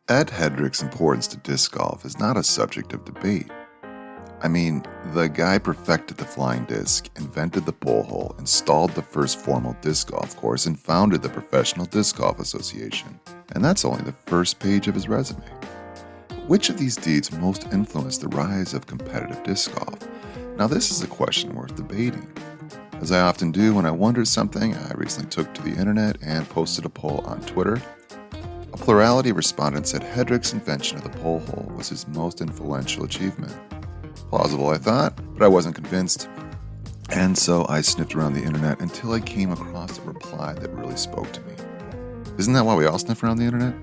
Ed Headrick's importance to disc golf is not a subject of debate. I mean, the guy perfected the flying disc, invented the pole hole, installed the first formal disc golf course, and founded the Professional Disc Golf Association. And that's only the first page of his resume. Which of these deeds most influenced the rise of competitive disc golf? Now, this is a question worth debating. As I often do when I wonder something, I recently took to the internet and posted a poll on Twitter. A plurality of respondents said Headrick's invention of the pole hole was his most influential achievement. Plausible, I thought, but I wasn't convinced. And so I sniffed around the internet until I came across a reply that really spoke to me. Isn't that why we all sniff around the internet?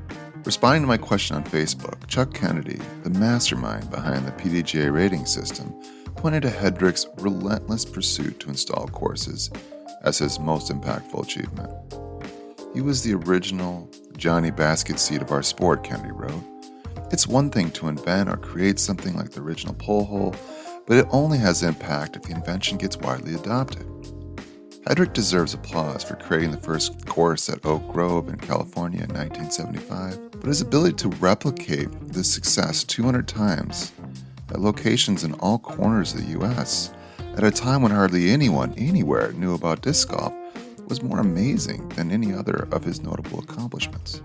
Responding to my question on Facebook, Chuck Kennedy, the mastermind behind the PDGA rating system, pointed to Headrick's relentless pursuit to install courses as his most impactful achievement. He was the original Johnny Basket seed of our sport, Kennedy wrote. It's one thing to invent or create something like the original pole hole, but it only has impact if the invention gets widely adopted. Headrick deserves applause for creating the first course at Oak Grove in California in 1975, but his ability to replicate this success 200 times at locations in all corners of the U.S. at a time when hardly anyone anywhere knew about disc golf was more amazing than any other of his notable accomplishments.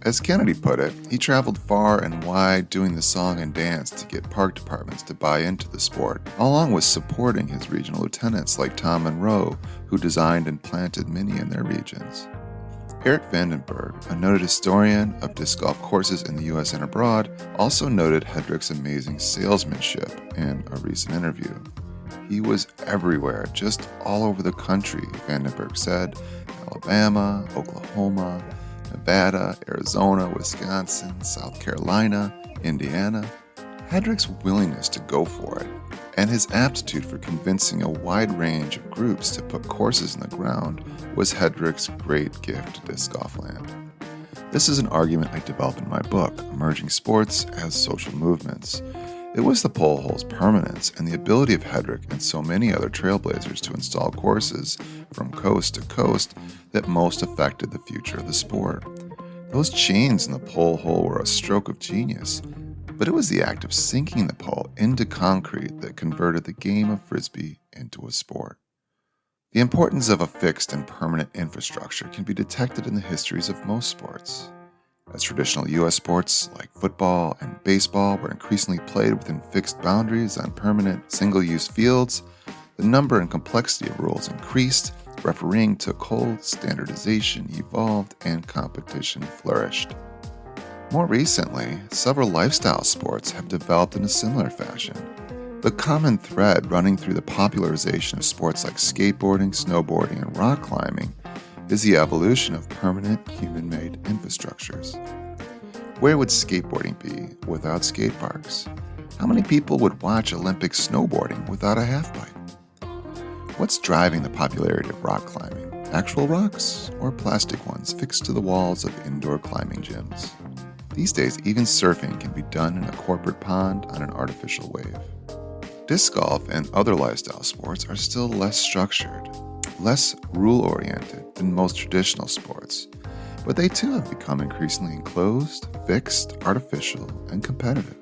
As Kennedy put it, he traveled far and wide doing the song and dance to get park departments to buy into the sport, along with supporting his regional lieutenants like Tom Monroe, who designed and planted many in their regions. Eric Vandenberg, a noted historian of disc golf courses in the U.S. and abroad, also noted Headrick's amazing salesmanship in a recent interview. He was everywhere, just all over the country, Vandenberg said, Alabama, Oklahoma, Nevada, Arizona, Wisconsin, South Carolina, Indiana. Headrick's willingness to go for it and his aptitude for convincing a wide range of groups to put courses in the ground was Headrick's great gift to disc golf land. This is an argument I develop in my book, Emerging Sports as Social Movements. It was the pole hole's permanence and the ability of Headrick and so many other trailblazers to install courses from coast to coast that most affected the future of the sport. Those chains in the pole hole were a stroke of genius, but it was the act of sinking the pole into concrete that converted the game of Frisbee into a sport. The importance of a fixed and permanent infrastructure can be detected in the histories of most sports. As traditional U.S. sports like football and baseball were increasingly played within fixed boundaries on permanent single-use fields, the number and complexity of rules increased, refereeing took hold, standardization evolved, and competition flourished. More recently, several lifestyle sports have developed in a similar fashion. The common thread running through the popularization of sports like skateboarding, snowboarding, and rock climbing is the evolution of permanent human-made infrastructures. Where would skateboarding be without skate parks? How many people would watch Olympic snowboarding without a halfpipe? What's driving the popularity of rock climbing? Actual rocks or plastic ones fixed to the walls of indoor climbing gyms? These days, even surfing can be done in a corporate pond on an artificial wave. Disc golf and other lifestyle sports are still less structured, less rule-oriented than most traditional sports, but they too have become increasingly enclosed, fixed, artificial, and competitive.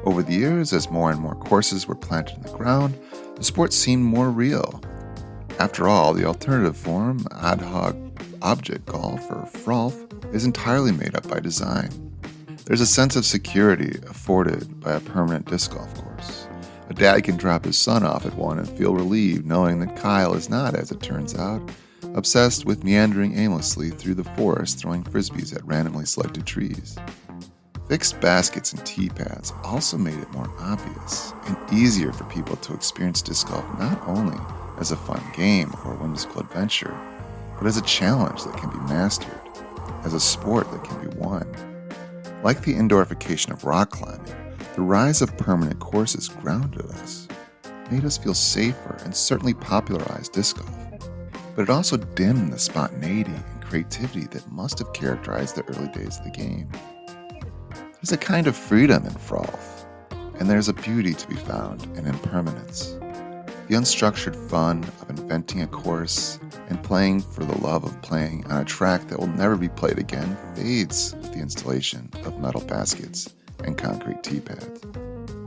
Over the years, as more and more courses were planted in the ground, the sport seemed more real. After all, the alternative form, ad hoc object golf, or frolf, is entirely made up by design. There's a sense of security afforded by a permanent disc golf course. A dad can drop his son off at one and feel relieved knowing that Kyle is not, as it turns out, obsessed with meandering aimlessly through the forest throwing frisbees at randomly selected trees. Fixed baskets and tee pads also made it more obvious and easier for people to experience disc golf not only as a fun game or whimsical adventure, but as a challenge that can be mastered, as a sport that can be won. Like the indoorification of rock climbing, the rise of permanent courses grounded us, made us feel safer, and certainly popularized disc golf. But it also dimmed the spontaneity and creativity that must have characterized the early days of the game. There's a kind of freedom in frolf, and there's a beauty to be found in impermanence. The unstructured fun of inventing a course and playing for the love of playing on a track that will never be played again fades with the installation of metal baskets and concrete tee pads.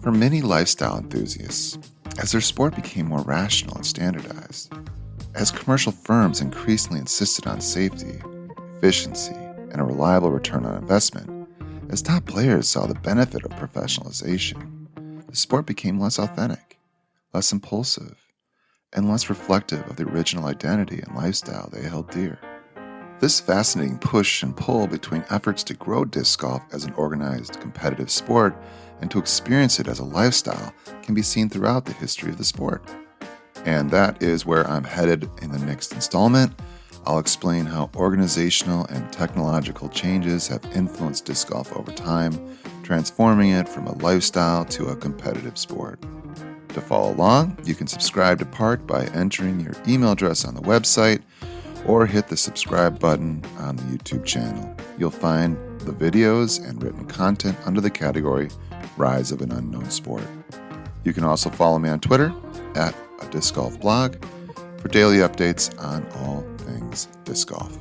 For many lifestyle enthusiasts, as their sport became more rational and standardized, as commercial firms increasingly insisted on safety, efficiency, and a reliable return on investment, as top players saw the benefit of professionalization, the sport became less authentic, less impulsive, and less reflective of the original identity and lifestyle they held dear. This fascinating push and pull between efforts to grow disc golf as an organized, competitive sport and to experience it as a lifestyle can be seen throughout the history of the sport. And that is where I'm headed in the next installment. I'll explain how organizational and technological changes have influenced disc golf over time, transforming it from a lifestyle to a competitive sport. To follow along, you can subscribe to Park by entering your email address on the website or hit the subscribe button on the YouTube channel. You'll find the videos and written content under the category Rise of an Unknown Sport. You can also follow me on Twitter at a disc golf blog for daily updates on all things disc golf.